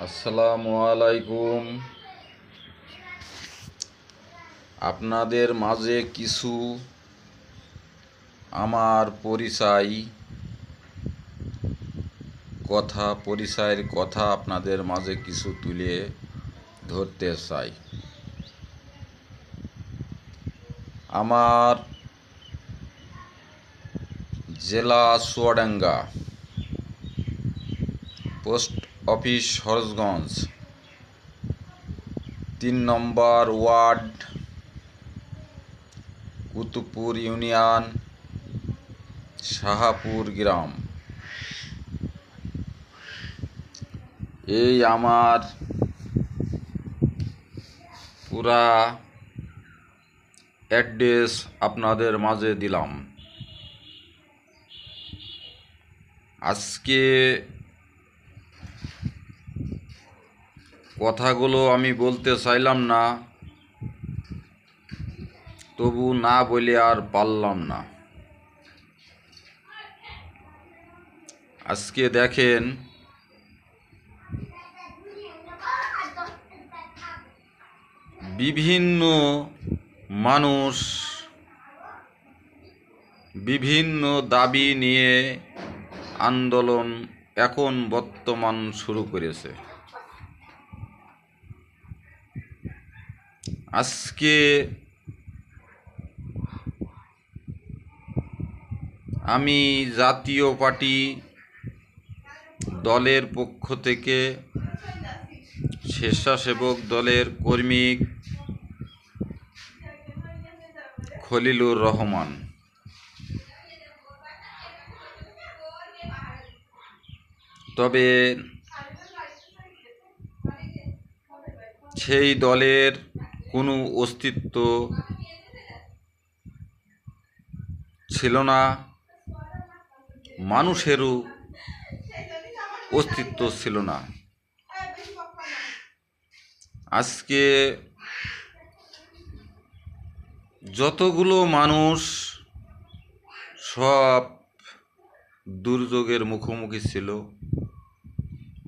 আসসালামু আলাইকুম। আপনাদের মাঝে কিছু আমার পরিচয়ের কথা আপনাদের মাঝে কিছু তুলে ধরতে চাই। আমার জেলা চুয়াডাঙ্গা, পোস্ট অফিস হরজগঞ্জ, ৩ নম্বর ওয়ার্ড, কুতুবপুর ইউনিয়ন, শাহাপুর গ্রাম। এই আমার পুরা অ্যাড্রেস আপনাদের মাঝে দিলাম। আজকে কথাগুলো আমি বলতে চাইলাম না, তবু না বলে আর পারলাম না। আজকে দেখেন, বিভিন্ন মানুষ বিভিন্ন দাবি নিয়ে আন্দোলন এখন বর্তমান শুরু করেছে। আজকে আমি জাতীয় পার্টি দলের পক্ষ থেকে স্বেচ্ছাসেবক দলের কর্মী খলিলুর রহমান, তবে সেই দলের কোনো অস্তিত্ব ছিল না, মানুষেরও অস্তিত্ব ছিল না। আজকে যতগুলো মানুষ সব দুর্যোগের মুখোমুখি ছিল,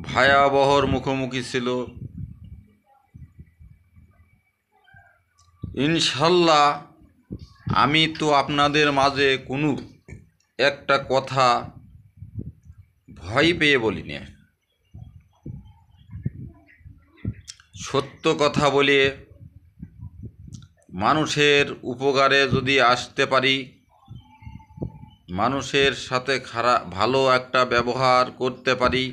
ভয়াবহর মুখোমুখি ছিল। ইনশাল্লাহ আমি তো আপনাদের মাঝে কোনো একটা কথা ভয় পেয়ে বলি না, সত্য কথা বলে মানুষের উপকারে যদি আসতে পারি, মানুষের সাথে ভালো একটা ব্যবহার করতে পারি,